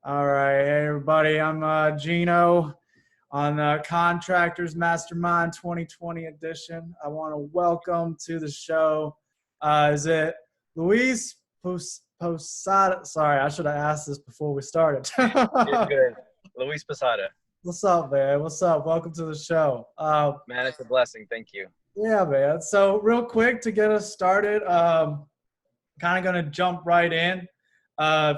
All right. Hey, everybody. I'm Gino on Contractors Mastermind 2020 edition. I want to welcome to the show. Is it Luis Posada? Sorry, I should have asked this before we started. You're good. Luis Posada. What's up, man? What's up? Welcome to the show. Man, it's a blessing. Thank you. Yeah, man. So real quick to get us started, kind of going to jump right in.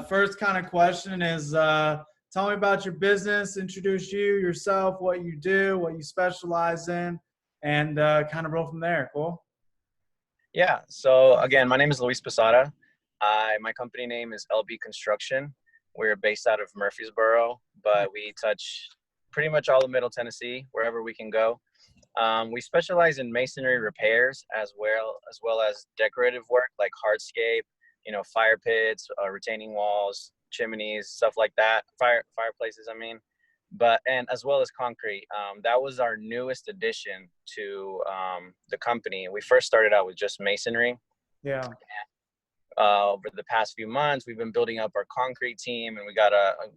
First kind of question is tell me about your business, introduce you, yourself, what you do, what you specialize in, and kind of roll from there. Cool? Yeah. So again, my name is Luis Posada. My company name is LB Construction. We're based out of Murfreesboro, but we touch pretty much all of Middle Tennessee, wherever we can go. We specialize in masonry repairs as well as decorative work like hardscape, fire pits, retaining walls, chimneys, stuff like that. Fireplaces, I mean. And as well as concrete. That was our newest addition to the company. We first started out with just masonry. Yeah. Over the past few months, we've been building up our concrete team, and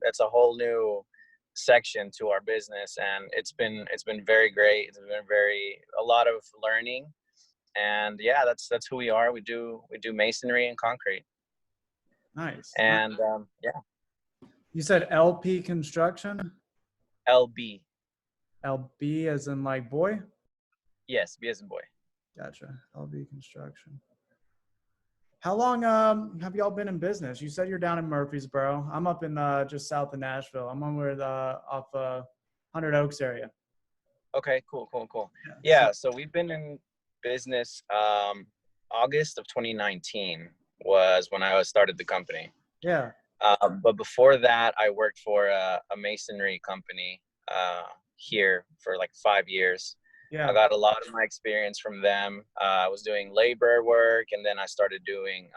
it's a whole new section to our business, and it's been very great. It's been a lot of learning, and yeah, that's who we are. We do masonry and concrete. Nice. And yeah. You said LP Construction? LB. LB as in like boy? Yes, B as in boy. Gotcha. LB Construction. How long have y'all been in business? You said you're down in Murfreesboro. I'm up in just south of Nashville. I'm over off 100 Oaks area. Okay, cool. Yeah, so we've been in business. August of 2019 was when I started the company. Yeah. But before that, I worked for a masonry company here for like 5 years. Yeah. I got a lot of my experience from them. I was doing labor work, and then I started doing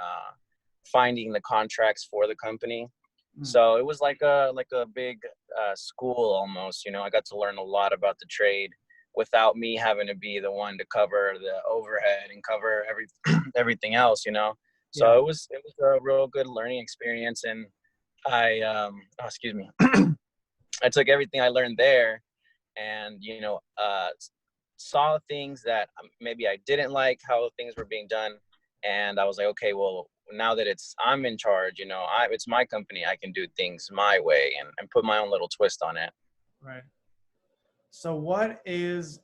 finding the contracts for the company. So it was like a big school almost. I got to learn a lot about the trade without me having to be the one to cover the overhead and cover everything else. So Yeah. it was a real good learning experience, and I excuse me, I took everything I learned there, and saw things that maybe I didn't like how things were being done, and I was like, okay, well, now that I'm in charge, it's my company, I can do things my way and put my own little twist on it. Right. So what has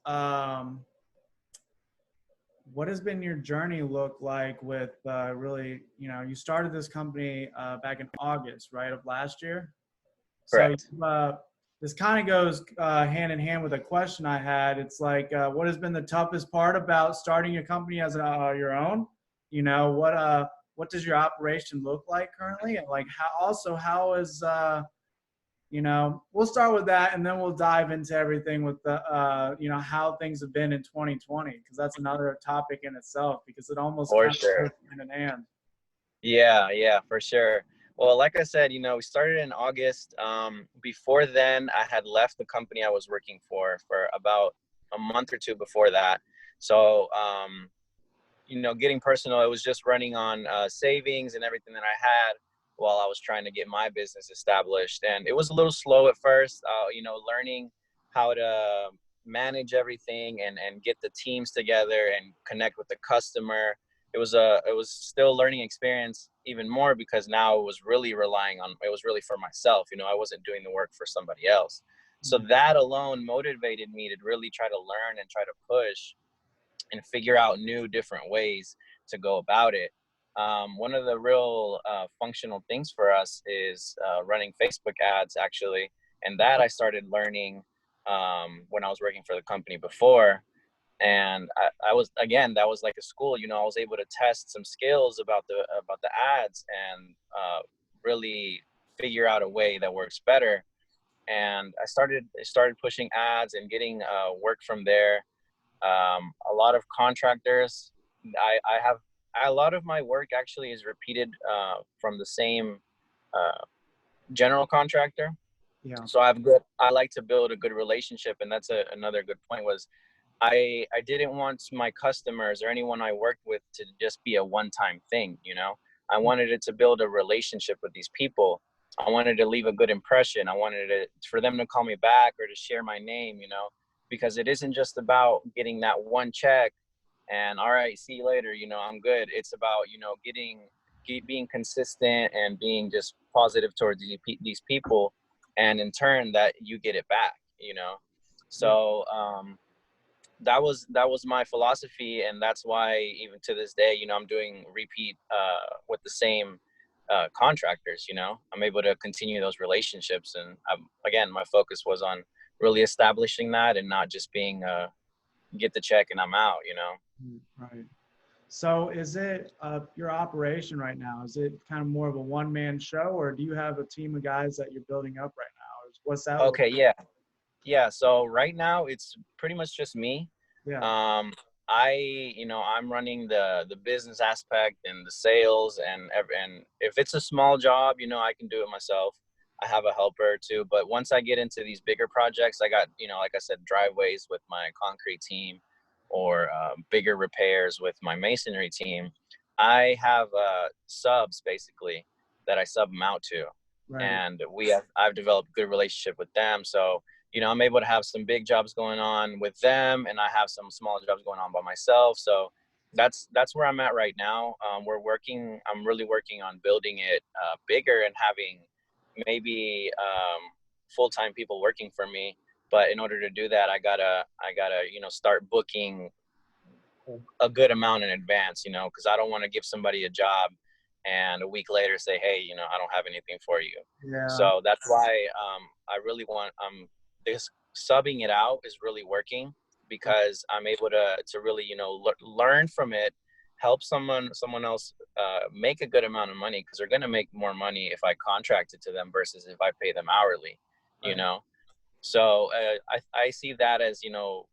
been your journey look like with really, you started this company back in August, right, of last year? Correct. So this kind of goes hand in hand with a question I had. It's like, what has been the toughest part about starting a company as your own? What does your operation look like currently? And like how is, we'll start with that, and then we'll dive into everything with the, how things have been in 2020, because that's another topic in itself, because it almost For kind sure. of goes hand in hand. Yeah, for sure. Well, like I said, we started in August. Before then, I had left the company I was working for about a month or two before that. So, getting personal, it was just running on savings and everything that I had while I was trying to get my business established. And it was a little slow at first, learning how to manage everything and get the teams together and connect with the customer. It was still a learning experience even more, because now it was really for myself. I wasn't doing the work for somebody else. So that alone motivated me to really try to learn and try to push and figure out new different ways to go about it. One of the real functional things for us is running Facebook ads, actually. And that I started learning when I was working for the company before. And that was like a school. I was able to test some skills about the ads and really figure out a way that works better. And I started pushing ads and getting work from there. A lot of contractors. I have a lot of my work actually is repeated from the same general contractor. Yeah. So I like to build a good relationship, and that's another good point was I didn't want my customers or anyone I worked with to just be a one-time thing. I wanted it to build a relationship with these people. I wanted to leave a good impression. I wanted for them to call me back or to share my name, you know, because it isn't just about getting that one check and all right, see you later, you know, I'm good. It's about, you know, being consistent and being just positive towards these people, and in turn that you get it back, you know. Yeah. So that was my philosophy, and that's why even to this day, you know, I'm doing repeat with the same contractors. You know, I'm able to continue those relationships, and again, my focus was on really establishing that and not just being get the check and I'm out, you know. Right. So is it your operation right now? Is it kind of more of a one-man show, or do you have a team of guys that you're building up right now? What's that look Okay, yeah, so right now it's pretty much just me. like? Yeah. um I'm running the business aspect and the sales, and if it's a small job, you know, I can do it myself. I have a helper too, but once I get into these bigger projects, I got, you know, like I said, driveways with my concrete team, or bigger repairs with my masonry team. I have subs basically that I sub them out to, Right. and I've developed a good relationship with them. So, you know, I'm able to have some big jobs going on with them, and I have some small jobs going on by myself. So that's where I'm at right now. I'm really working on building it bigger and having maybe full-time people working for me. But in order to do that, I gotta, you know, start booking a good amount in advance, you know, because I don't want to give somebody a job and a week later say, hey, you know, I don't have anything for you. Yeah. So that's why I really want this subbing it out is really working, because I'm able to really, you know, learn from it, help someone else make a good amount of money, because they're going to make more money if I contract it to them versus if I pay them hourly, you Right. know. So I see that as, you know,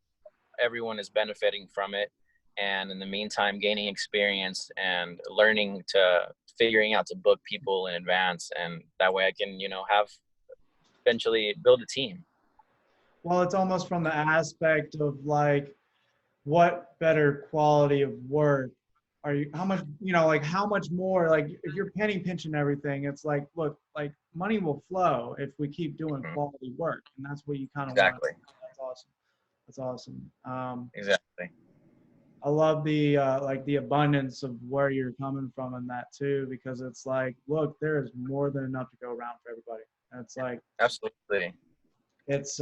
everyone is benefiting from it, and in the meantime gaining experience and learning to figuring out to book people in advance, and that way I can, you know, have eventually build a team. Well, it's almost from the aspect of like, what better quality of work are you, how much, you know, like how much more, like if you're penny pinching everything, it's like, look, like money will flow if we keep doing Mhm. quality work. And that's what you kind of want. Exactly. That's awesome. That's awesome. Exactly. I love the like the abundance of where you're coming from in that too, because it's like, look, there is more than enough to go around for everybody. And it's like, Absolutely. it's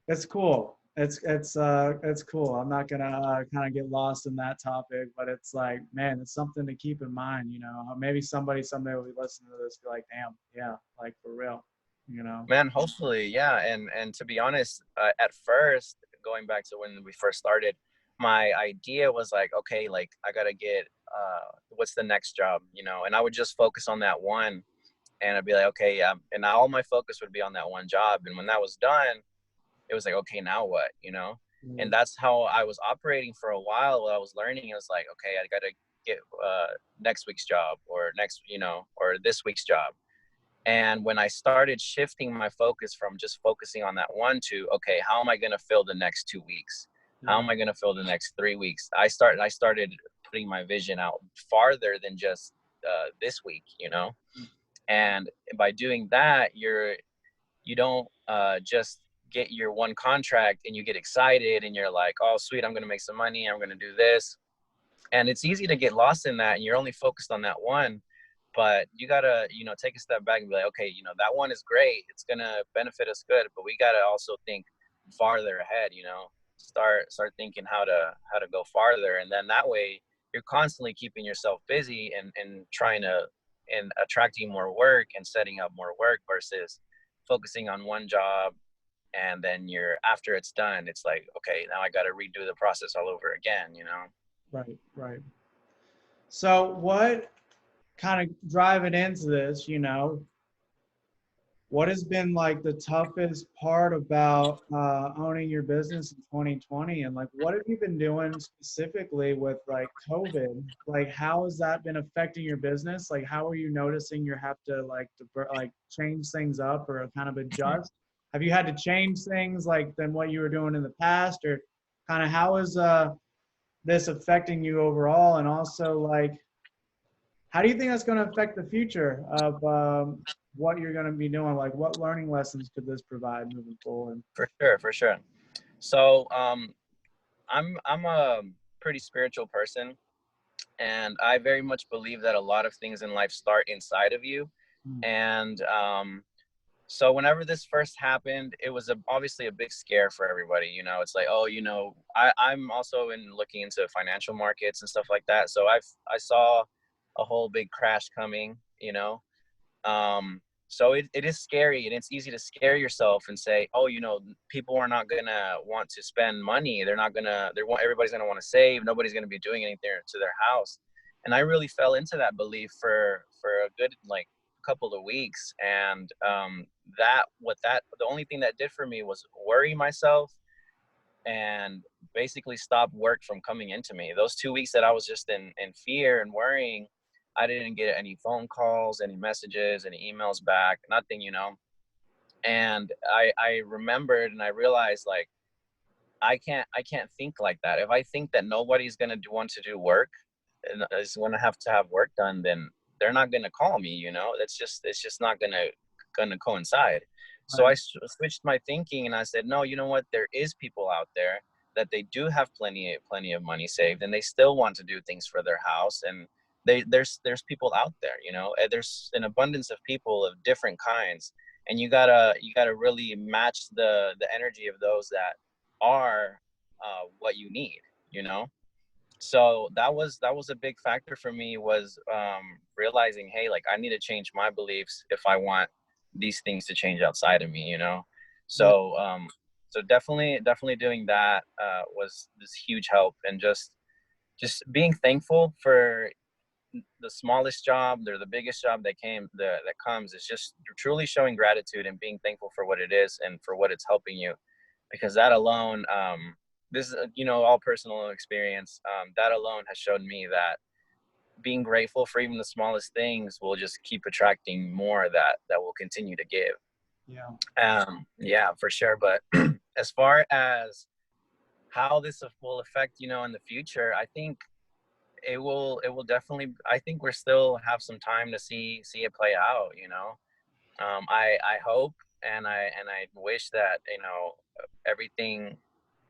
it's cool. It's cool. I'm not gonna kind of get lost in that topic, but it's like, man, it's something to keep in mind. You know, maybe somebody someday will be listening to this, be like, damn, yeah, like for real. You know. Man, hopefully, yeah. And to be honest, at first, going back to when we first started, my idea was like, okay, like I gotta get what's the next job, you know, and I would just focus on that one, and I'd be like, okay, yeah, and all my focus would be on that one job, and when that was done, it was like, okay, now what, you know? And Mm. that's how I was operating for a while. While I was learning, it was like, okay, I gotta get next week's job, or next, you know, or this week's job. And when I started shifting my focus from just focusing on that one to, okay, how am I going to fill the next 2 weeks? How Yeah. am I going to fill the next 3 weeks? I started putting my vision out farther than just this week, you know? And by doing that, you don't just get your one contract and you get excited and you're like, oh, sweet, I'm going to make some money. I'm going to do this. And it's easy to get lost in that, and you're only focused on that one. But you gotta, you know, take a step back and be like, okay, you know, that one is great, it's gonna benefit us good, but we gotta also think farther ahead, you know. Start thinking how to go farther, and then that way you're constantly keeping yourself busy and trying to and attracting more work and setting up more work versus focusing on one job, and then you're after it's done, it's like, okay, now I got to redo the process all over again, you know. Right. Right. So what kind of driving into this, you know, what has been like the toughest part about owning your business in 2020? And like, what have you been doing specifically with like COVID? Like, how has that been affecting your business? Like, how are you noticing you have to like change things up or kind of adjust? Have you had to change things like than what you were doing in the past, or kind of how is this affecting you overall? And also like, how do you think that's going to affect the future of what you're going to be doing? Like, what learning lessons could this provide moving forward? For sure, for sure. So I'm a pretty spiritual person, and I very much believe that a lot of things in life start inside of you. Mm. And so whenever this first happened, it was obviously a big scare for everybody. You know, it's like, oh, you know, I'm also looking into financial markets and stuff like that. So I saw a whole big crash coming, you know. So it is scary, and it's easy to scare yourself and say, oh, you know, people are not gonna want to spend money. They're not gonna. Everybody's gonna want to save. Nobody's gonna be doing anything to their house. And I really fell into that belief for a good like couple of weeks. And the only thing that did for me was worry myself and basically stop work from coming into me. Those 2 weeks that I was just in fear and worrying, I didn't get any phone calls, any messages, any emails back, nothing, you know. And I remembered and I realized, like, I can't think like that. If I think that nobody's gonna want to do work and is gonna have to have work done, then they're not gonna call me, you know. It's just not gonna coincide. So Right. I switched my thinking and I said, no, you know what? There is people out there that they do have plenty of money saved, and they still want to do things for their house. And there's people out there, you know. There's an abundance of people of different kinds, and you gotta really match the energy of those that are what you need, you know. So that was a big factor for me, was realizing, hey, like, I need to change my beliefs if I want these things to change outside of me, you know. Yeah. So definitely doing that was this huge help. And just being thankful for the smallest job or the biggest job that comes, is just truly showing gratitude and being thankful for what it is and for what it's helping you. Because that alone, this is, you know, all personal experience, that alone has shown me that being grateful for even the smallest things will just keep attracting more that will continue to give. Yeah. Yeah, for sure. But as far as how this will affect, you know, in the future, I think it will definitely, I think we're still have some time to see it play out, you know. I hope and I wish that, you know, everything,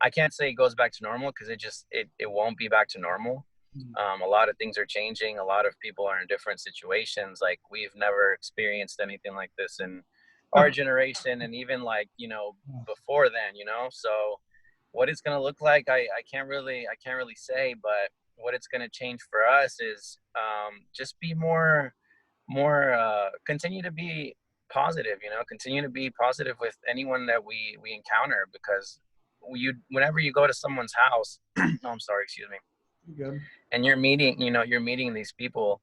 I can't say it goes back to normal, because it won't be back to normal. Mm. A lot of things are changing. A lot of people are in different situations. Like, we've never experienced anything like this in our generation, and even, like, you know, before then, you know. So what it's going to look like, I can't really say. But what it's going to change for us is just be more continue to be positive, you know, continue to be positive with anyone that we encounter. Because whenever you go to someone's house, oh, I'm sorry, excuse me, You're good. and you're meeting these people,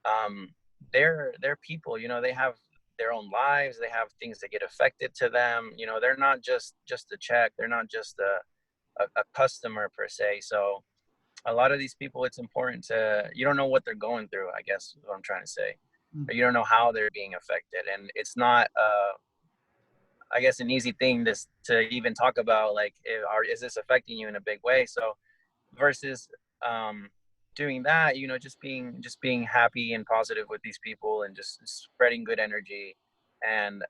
um they're people, you know. They have their own lives, they have things that get affected to them, you know. They're not just a check, they're not just a customer per se. So a lot of these people, it's important to, you don't know what they're going through, I guess is what I'm trying to say. Mm. Or you don't know how they're being affected, and it's not I guess an easy thing to even talk about, like, is this affecting you in a big way. So versus um doing that, you know, just being happy and positive with these people, and just spreading good energy. And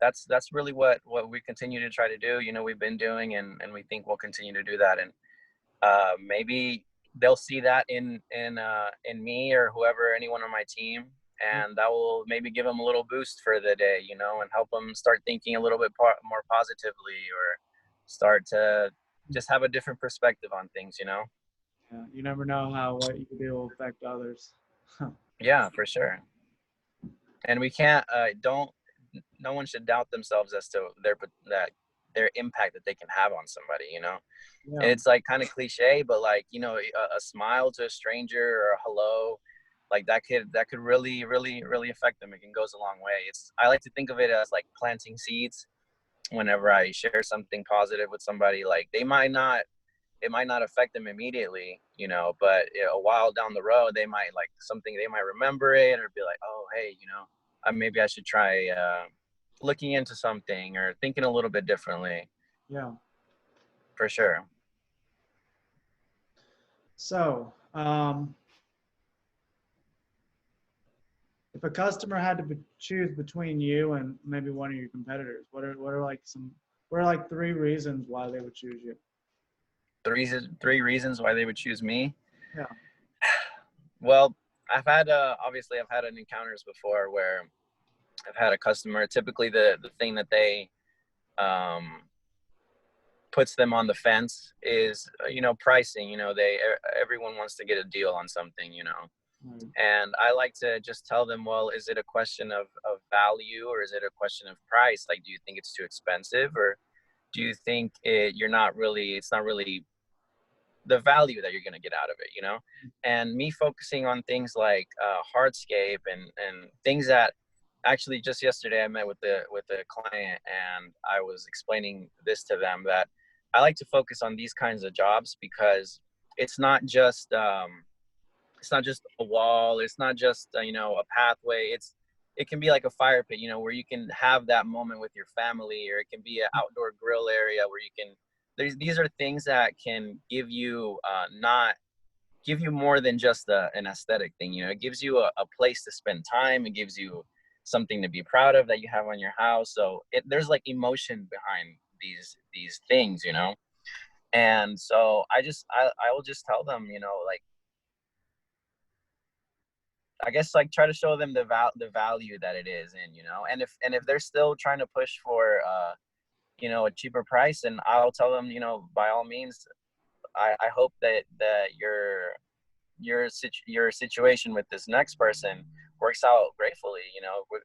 that's really what we continue to try to do, you know, we've been doing, and we think we'll continue to do that. And maybe they'll see that in me or whoever, anyone on my team, and that will maybe give them a little boost for the day, you know, and help them start thinking a little bit more positively, or start to just have a different perspective on things, you know. Yeah. You never know how what you do will affect others. Yeah, for sure. And we can't don't no one should doubt themselves as to their impact that they can have on somebody, you know. And Yeah. it's like kind of cliche, but, like, you know, a smile to a stranger or a hello, like, that could really affect them. It can goes a long way. I like to think of it as like planting seeds. Whenever I share something positive with somebody, like, it might not affect them immediately, you know, but a while down the road, they might remember it, or be like, oh, hey, you know, maybe I should try looking into something, or thinking a little bit differently. Yeah. For sure. So, if a customer had to choose between you and maybe one of your competitors, what are like three reasons why they would choose you? Three reasons why they would choose me. Yeah. Well, obviously I've had encounters before where I've had a customer. Typically, the thing that they um, puts them on the fence is pricing. Everyone wants to get a deal on something. Right. And I like to just tell them, well, is it a question of value, or is it a question of price? Like, do you think it's too expensive, or do you think it's not really the value that you're going to get out of it? And me focusing on things like hardscape and things that actually just yesterday I met with the client, and I was explaining this to them, that I like to focus on these kinds of jobs because it's not just a wall. It's not just a pathway. It can be like a fire pit, where you can have that moment with your family, or it can be an outdoor grill area where you can. These are things that can give you not give you more than just an aesthetic thing. It gives you a place to spend time. It gives you something to be proud of that you have on your house. So there's like emotion behind these things, and so I will just tell them, like, I guess, like, try to show them the value that it is in, and if they're still trying to push for a cheaper price, and I'll tell them, by all means, I hope that your situation with this next person works out gratefully,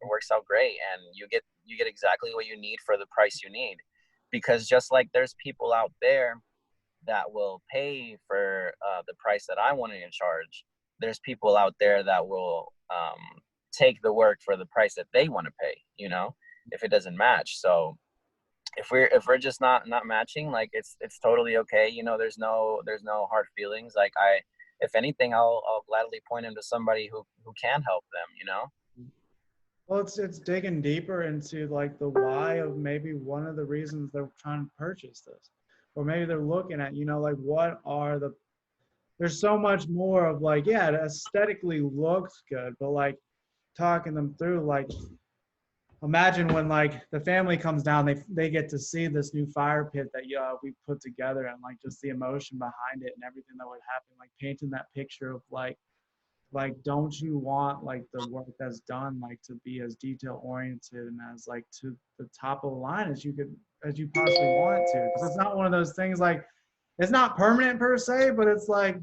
works out great, and you get exactly what you need for the price you need. Because just like there's people out there that will pay for the price that I want to charge, there's people out there that will take the work for the price that they want to pay, if it doesn't match. So if we're just not matching, like, it's totally okay. There's no hard feelings. Like, if anything, I'll gladly point him to somebody who can help them. Well, it's digging deeper into like the why of maybe one of the reasons they're trying to purchase this, or maybe they're looking at, like, what are the, there's so much more of like, yeah, it aesthetically looks good, but like talking them through, like, imagine when like the family comes down, they get to see this new fire pit that we put together, and like just the emotion behind it and everything that would happen, like painting that picture of like don't you want like the work that's done like to be as detail oriented and as like to the top of the line as you possibly want to, because it's not one of those things, like, it's not permanent per se, but it's like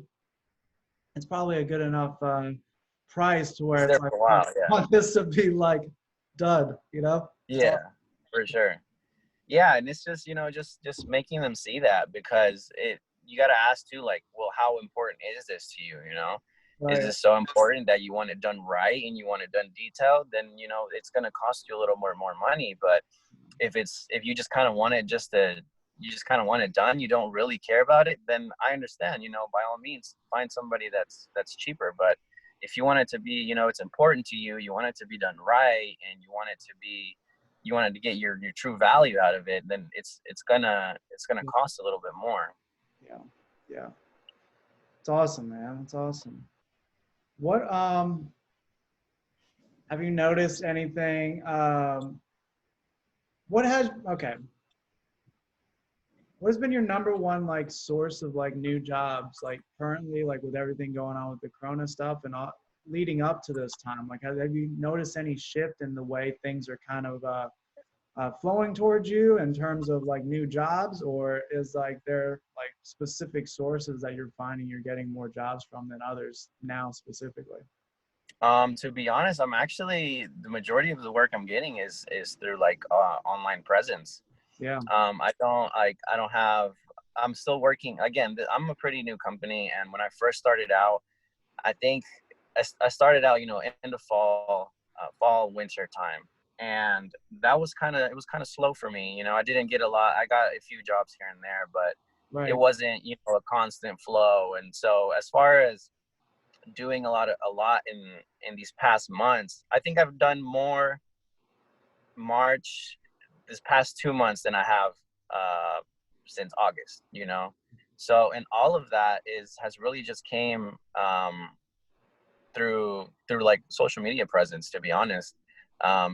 it's probably a good enough price to where It's it's there like, for a I while. Yeah. want this to be like dud, it's Yeah, all. for sure. Yeah, and it's just, just making them see that, because you got to ask too, like, well, how important is this to you? Is Right. this so important that you want it done right and you want it done detailed? Then it's going to cost you a little more money. But if you just kind of want it you just kind of want it done, you don't really care about it, then I understand. By all means, find somebody that's cheaper. But if you want it to be, it's important to you, you want it to be done right, and you wanted to get your true value out of it, then it's gonna cost a little bit more. Yeah. Yeah. It's awesome, man. It's awesome. What have you noticed anything? What has okay? What's been your number one like source of like new jobs, like currently, like with everything going on with the Corona stuff and all, leading up to this time? Like, have you noticed any shift in the way things are kind of flowing towards you in terms of like new jobs, or is like there like specific sources that you're finding you're getting more jobs from than others now specifically? To be honest, I'm actually, the majority of the work I'm getting is through like online presence. Yeah. I don't have. I'm still working. Again, I'm a pretty new company, and when I first started out, I think I started out, end of fall winter time, and that was it was kind of slow for me. I didn't get a lot. I got a few jobs here and there, but it Right. wasn't, a constant flow. And so, as far as doing a lot in these past months, I think I've done more March this past 2 months than I have since August. So, and all of that has really just came through like social media presence, to be honest.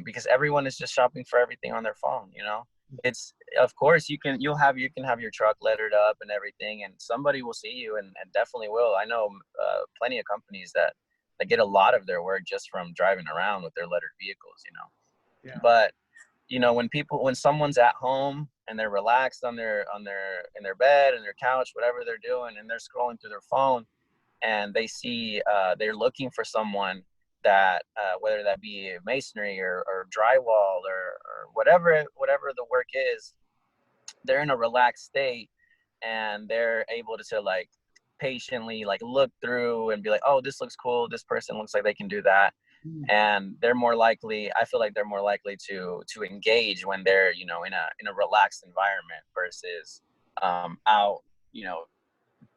Because everyone is just shopping for everything on their phone, you know. It's, of course, you can have your truck lettered up and everything, and somebody will see you, and definitely will. I know plenty of companies that get a lot of their work just from driving around with their lettered vehicles, you know. Yeah. But you know, when someone's at home and they're relaxed on their in their bed and their couch, whatever they're doing, and they're scrolling through their phone, and they see they're looking for someone that whether that be masonry or drywall or whatever the work is, they're in a relaxed state, and they're able to like patiently like look through and be like, oh, this looks cool, this person looks like they can do that. And they're more likely, I feel like they're more likely to engage when they're, you know, in a relaxed environment versus out, you know,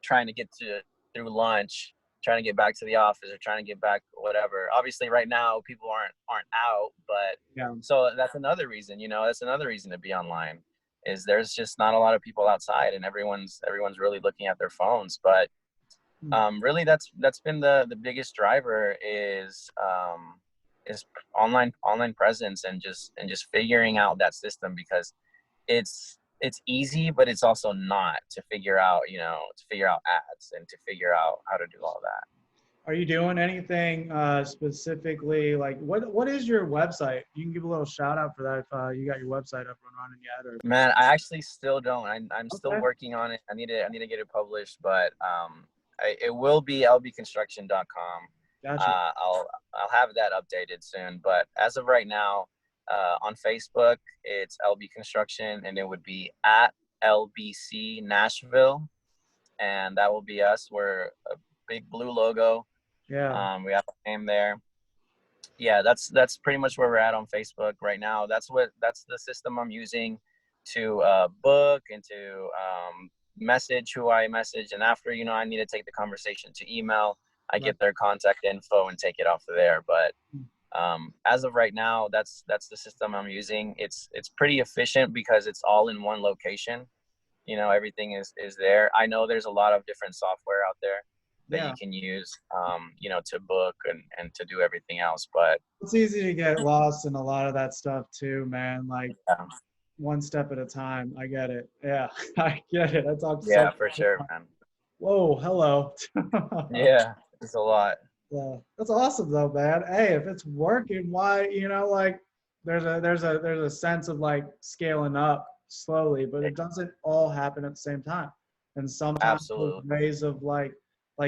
trying to get through lunch, trying to get back to the office, or trying to get back whatever. Obviously right now people aren't out, but Yeah. so that's another reason, you know, that's another reason to be online, is there's just not a lot of people outside, and everyone's really looking at their phones. But really that's been the biggest driver is online presence, and just figuring out that system, because it's easy, but it's also not, to figure out, you know, to figure out ads and to figure out how to do all that. Are you doing anything specifically? Like, what is your website? You can give a little shout out for that if you got your website up and running yet. Or Man, I actually still don't. I'm still Okay. working on it. I need to get it published, but it will be lbconstruction.com. Gotcha. I'll have that updated soon. But as of right now, on Facebook, it's LB Construction, and it would be at LBC Nashville, and that will be us. We're a big blue logo. Yeah. We have a name there. Yeah, that's pretty much where we're at on Facebook right now. That's the system I'm using to book and to message who I message, and after, you know, I need to take the conversation to email, I get their contact info and take it off of there. But as of right now, that's the system I'm using. It's pretty efficient because it's all in one location. You know, everything is there. I know there's a lot of different software out there that you can use, you know, to book and to do everything else. But It's easy to get lost in a lot of that stuff too, man. Like one step at a time. I get it. Yeah, I get it. I talk yeah, so. for sure, man. Whoa, hello. Yeah, it's a lot. Yeah, that's awesome though, man. Hey, if it's working, why, you know, like there's a sense of like scaling up slowly, but it doesn't all happen at the same time. And sometimes there's Absolutely. ways of like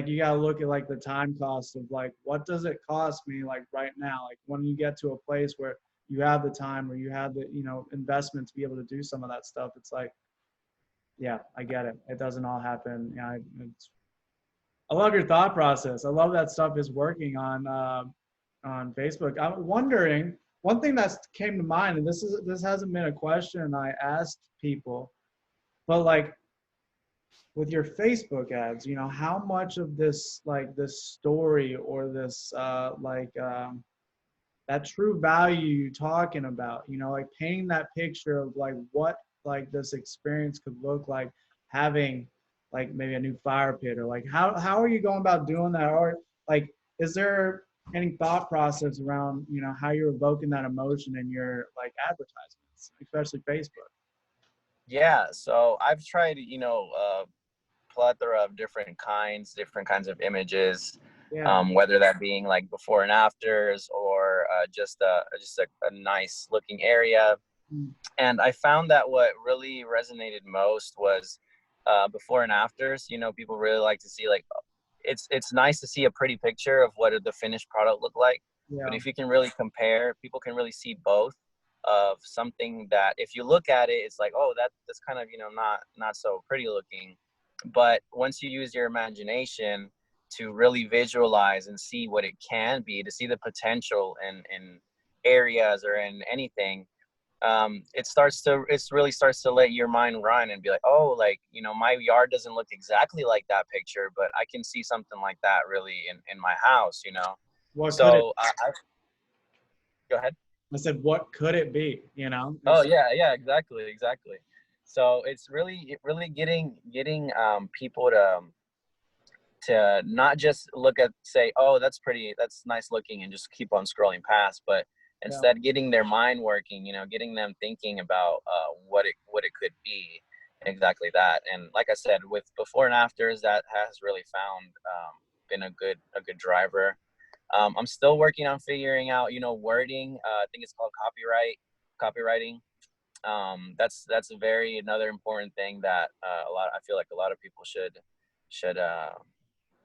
you gotta look at like the time cost of like what does it cost me like right now? Like when you get to a place where you have the time or you have the, you know, investment to be able to do some of that stuff, it's like, yeah, I get it. It doesn't all happen. Yeah, I love your thought process. I love that stuff is working on Facebook. I'm wondering, one thing that came to mind, and this hasn't been a question I asked people, but like with your Facebook ads, you know, how much of this like this story or this that true value you're talking about, you know, like painting that picture of like what like this experience could look like, having like maybe a new fire pit, or like how are you going about doing that? Or like, is there any thought process around, you know, how you're evoking that emotion in your like advertisements, especially Facebook? Yeah, so I've tried, you know, plethora of different kinds of images, Yeah. whether that being like before and afters, or just a nice looking area. Mm. And I found that what really resonated most was before and afters. You know, people really like to see like, it's nice to see a pretty picture of what the finished product look like. But Yeah. if you can really compare, people can really see both of something that if you look at it, it's like, oh, that's kind of, you know, not so pretty looking. But once you use your imagination to really visualize and see what it can be, to see the potential in areas or in anything, it really starts to let your mind run and be like, oh, like, you know, my yard doesn't look exactly like that picture, but I can see something like that really in my house, you know. What could it? So go ahead. I said, what could it be? You know? Oh yeah, exactly. So it's really getting people to to not just look at, say, oh, that's pretty, that's nice looking, and just keep on scrolling past, but Yeah. instead getting their mind working, getting them thinking about what it could be. Exactly that. And like I said, with before and afters, that has really found been a good driver. I'm still working on figuring out, wording. I think it's called copywriting. That's a very another important thing that I feel like a lot of people should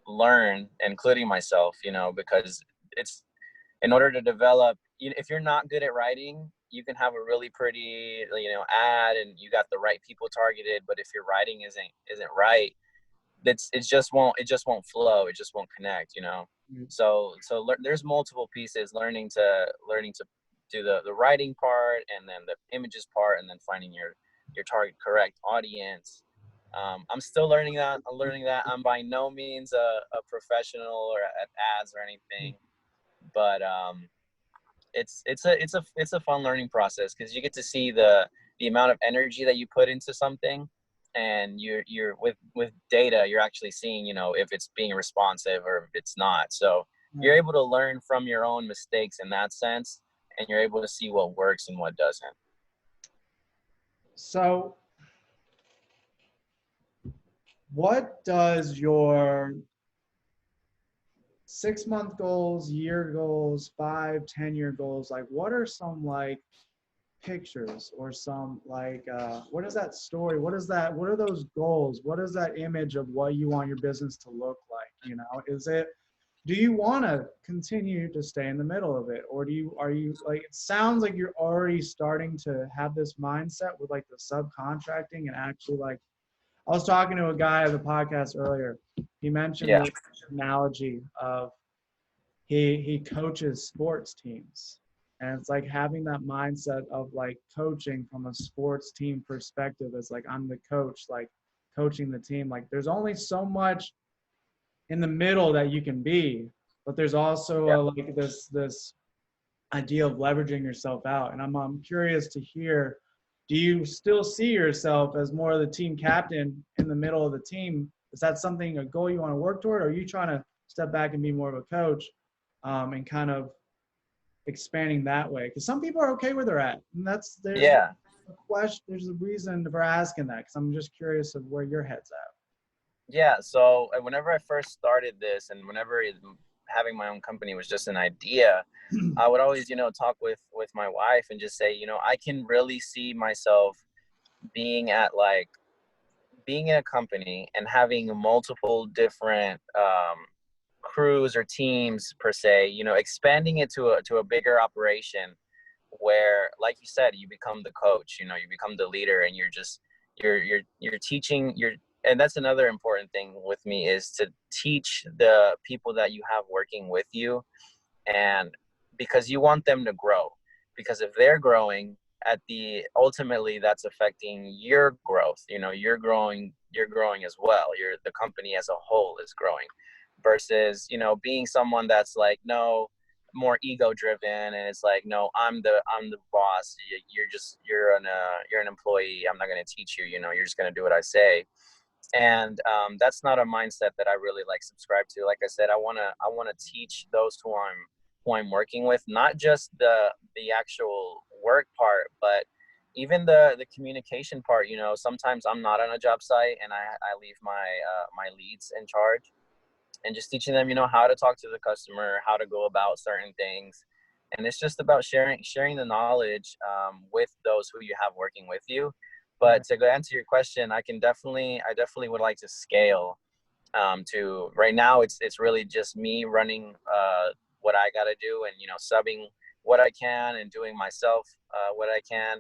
learn, including myself, because it's in order to develop, if you're not good at writing, you can have a really pretty, ad, and you got the right people targeted, but if your writing isn't right, it just won't flow, it just won't connect. Mm. There's multiple pieces, learning to do the writing part, and then the images part, and then finding your target correct audience. I'm still learning that. I'm by no means a professional or at ads or anything, but it's a fun learning process, because you get to see the amount of energy that you put into something, and you're with data, you're actually seeing, if it's being responsive or if it's not. So you're able to learn from your own mistakes in that sense, and you're able to see what works and what doesn't. So what does your 6-month goals, year goals, 5, 10-year goals, like what are some like pictures or some like what is that story, what are those goals, what is that image of what you want your business to look like? Do you want to continue to stay in the middle of it, or are you like, it sounds like you're already starting to have this mindset with like the subcontracting, and actually, like, I was talking to a guy on the podcast earlier. He mentioned Yeah. this analogy of he coaches sports teams, and it's like having that mindset of like coaching from a sports team perspective. It's like, I'm the coach, like coaching the team. Like there's only so much in the middle that you can be, but there's also Yeah. like this idea of leveraging yourself out. And I'm curious to hear, do you still see yourself as more of the team captain in the middle of the team? Is that something, a goal you want to work toward? Or are you trying to step back and be more of a coach, and kind of expanding that way? Because some people are okay where they're at, and there's Yeah. a question, there's a reason for asking that, because I'm just curious of where your head's at. Yeah. So whenever I first started this, and whenever having my own company was just an idea, I would always, talk with my wife and just say, I can really see myself being being in a company and having multiple different crews or teams per se, expanding it to a bigger operation where, like you said, you become the coach, you become the leader, and you're teaching, and that's another important thing with me, is to teach the people that you have working with you, and because you want them to grow, because if they're growing, ultimately that's affecting your growth. You're growing as well. The company as a whole is growing, versus being someone that's like, no, more ego driven, and it's like, no, I'm the boss. You're an employee. I'm not going to teach you. You're just going to do what I say. And that's not a mindset that I really subscribe to. Like I said, I want to teach those who I'm working with, not just the actual work part, but even the communication part. Sometimes I'm not on a job site, and I leave my leads in charge, and just teaching them, how to talk to the customer, how to go about certain things. And it's just about sharing the knowledge with those who you have working with you. But to go answer your question, I definitely would like to scale to, right now, it's really just me running what I got to do, and, subbing what I can, and doing myself what I can.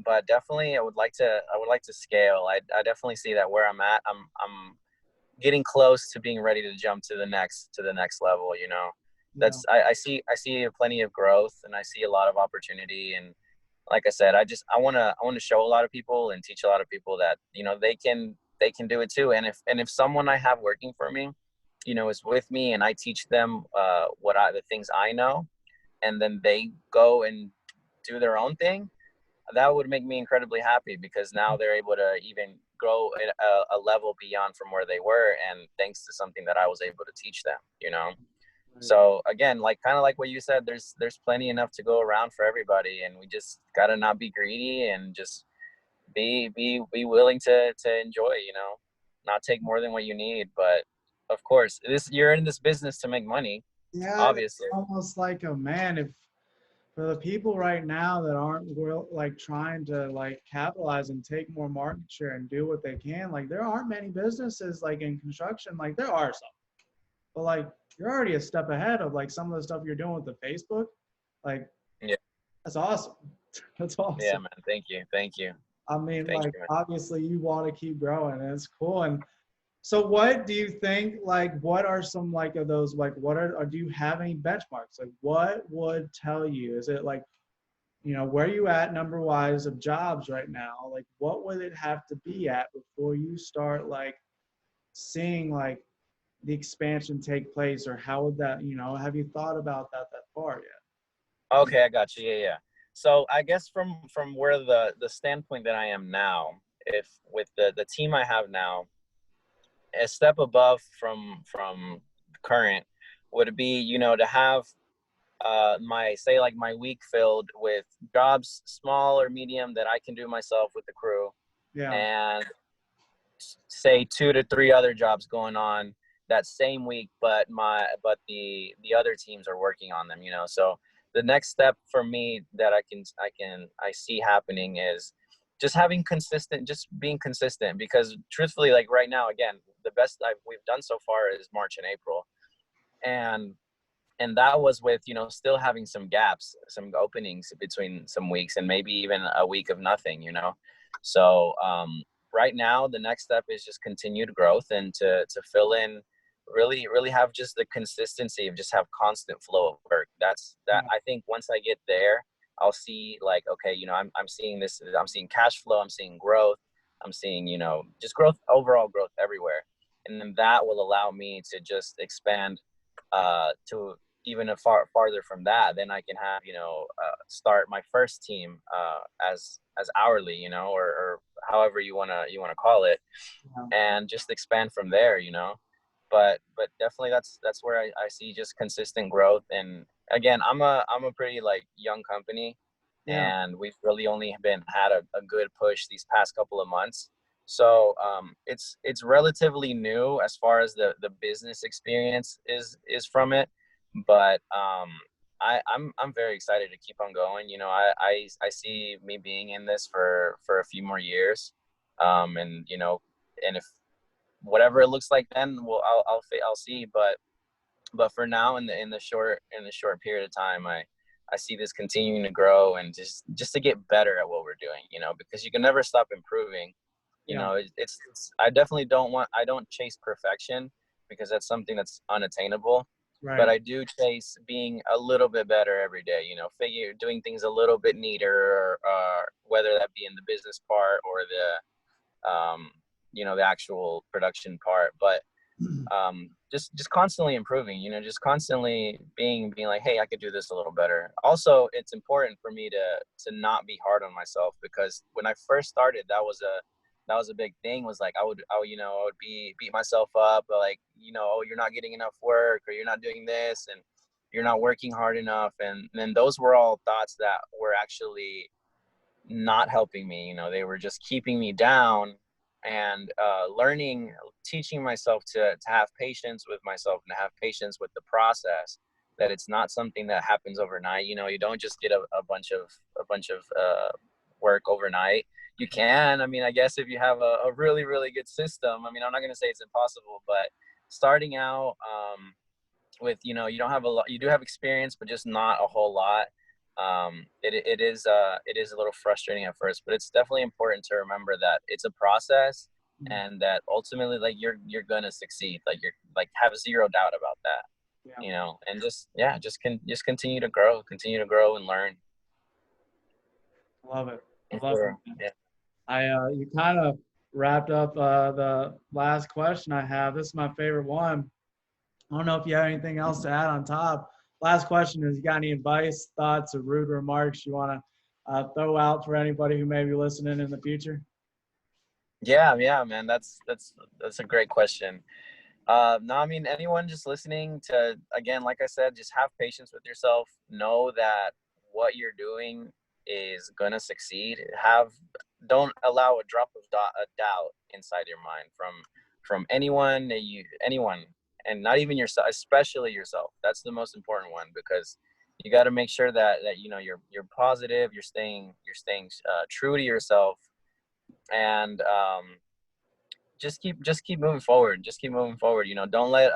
But definitely I would like to scale. I definitely see that where I'm at, I'm getting close to being ready to jump to the next level. That's, I see plenty of growth, and I see a lot of opportunity. And like I said, I want to show a lot of people and teach a lot of people that, they can do it too. And if someone I have working for me, is with me, and I teach them the things I know, and then they go and do their own thing, that would make me incredibly happy, because now they're able to even grow a level beyond from where they were, and thanks to something that I was able to teach them, you know. So again, like kind of like what you said, there's plenty enough to go around for everybody, and we just gotta not be greedy and just be willing to enjoy, you know, not take more than what you need. But of course, you're in this business to make money, Yeah, it's obviously. almost like a man. If for the people right now that aren't like trying to like capitalize and take more market share and do what they can, like there aren't many businesses like in construction. Like there are some, but like you're already a step ahead of like some of the stuff you're doing with the Facebook. Like Yeah, that's awesome. That's yeah, awesome. man. Thank you, I mean, thank like you, man. obviously you want to keep growing, and it's cool. And so what do you think, like, what are some like of those, like, what are, or do you have any benchmarks? Like what would tell you, is it like, you know, where you at number wise of jobs right now? Like what would it have to be at before you start like seeing like the expansion take place, or how would that, you know, have you thought about that far yet? Okay, I got you. Yeah, yeah. So I guess from where the standpoint that I am now, if with the team I have now, a step above from current would be, you know, to have my say like my week filled with jobs, small or medium, that I can do myself with the crew, Yeah. and say 2 to 3 other jobs going on that same week, but the other teams are working on them, you know. So the next step for me that I see happening is just being consistent, because truthfully, like right now, again, the best we've done so far is March and April, and that was with, you know, still having some gaps, some openings between some weeks, and maybe even a week of nothing, you know. So right now the next step is just continued growth, and to fill in, really have just the consistency of just have constant flow of work. That I think once I get there, I'll see like, okay, you know, I'm seeing this, I'm seeing cash flow, I'm seeing growth, I'm seeing, you know, just growth, overall growth everywhere, and then that will allow me to just expand to even a farther from that. Then I can have, you know, start my first team as hourly, you know, or however you wanna call it, Yeah. and just expand from there, you know. But definitely that's where I see just consistent growth. And again, I'm a pretty like young company, Yeah. and we've really only had a good push these past couple of months. So it's relatively new as far as the business experience is from it, but I'm very excited to keep on going. You know, I see me being in this for a few more years, and you know, and if whatever it looks like then, well, I'll see. But for now, in the short period of time, I see this continuing to grow, and just to get better at what we're doing, you know, because you can never stop improving. You Yeah. know, it's I definitely don't chase perfection, because that's something that's unattainable. But Right. I do chase being a little bit better every day, you know, doing things a little bit neater, or whether that be in the business part or you know, the actual production part. But just constantly improving, you know, just constantly being like, hey, I could do this a little better. Also, it's important for me to not be hard on myself, because when I first started, that was a big thing, was like I would beat myself up, like, you know, oh, you're not getting enough work, or you're not doing this, and you're not working hard enough. And then those were all thoughts that were actually not helping me. You know, they were just keeping me down. And teaching myself to have patience with myself, and to have patience with the process, that it's not something that happens overnight. You know, you don't just get a bunch of work overnight. You can, I mean, I guess if you have a really, really good system. I mean, I'm not going to say it's impossible, but starting out with, you know, you don't have a lot, you do have experience, but just not a whole lot. It is a little frustrating at first, but it's definitely important to remember that it's a process, and that ultimately, like, you're gonna succeed. Like, you're like, have zero doubt about that, Yeah. you know. And just continue to grow and learn. Love it. I love it, Sure. man. Yeah. You kind of wrapped up the last question I have. This is my favorite one. I don't know if you have anything else to add on top. Last question is, you got any advice, thoughts, or rude remarks you want to throw out for anybody who may be listening in the future? Yeah, man. That's a great question. No, I mean, anyone just listening to, again, like I said, just have patience with yourself. Know that what you're doing is gonna succeed. Don't allow a drop of a doubt inside your mind from anyone anyone, and not even yourself, especially yourself. That's the most important one, because you got to make sure that you're positive, you're staying true to yourself, and just keep moving forward. Just keep moving forward. Don't let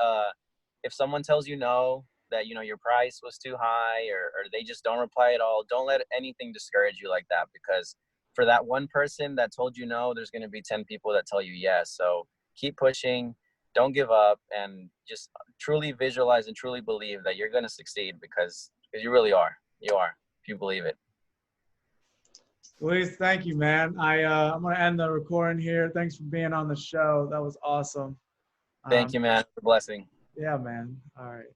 if someone tells you no, that your price was too high, or they just don't reply at all, don't let anything discourage you like that, because for that one person that told you no, there's going to be 10 people that tell you yes. So keep pushing, don't give up, and just truly visualize and truly believe that you're going to succeed, because you really are. You are, if you believe it. Luis, thank you, man. I'm gonna end the recording here. Thanks for being on the show. That was awesome. Thank Um, you, man. It's a blessing. yeah, man. All right.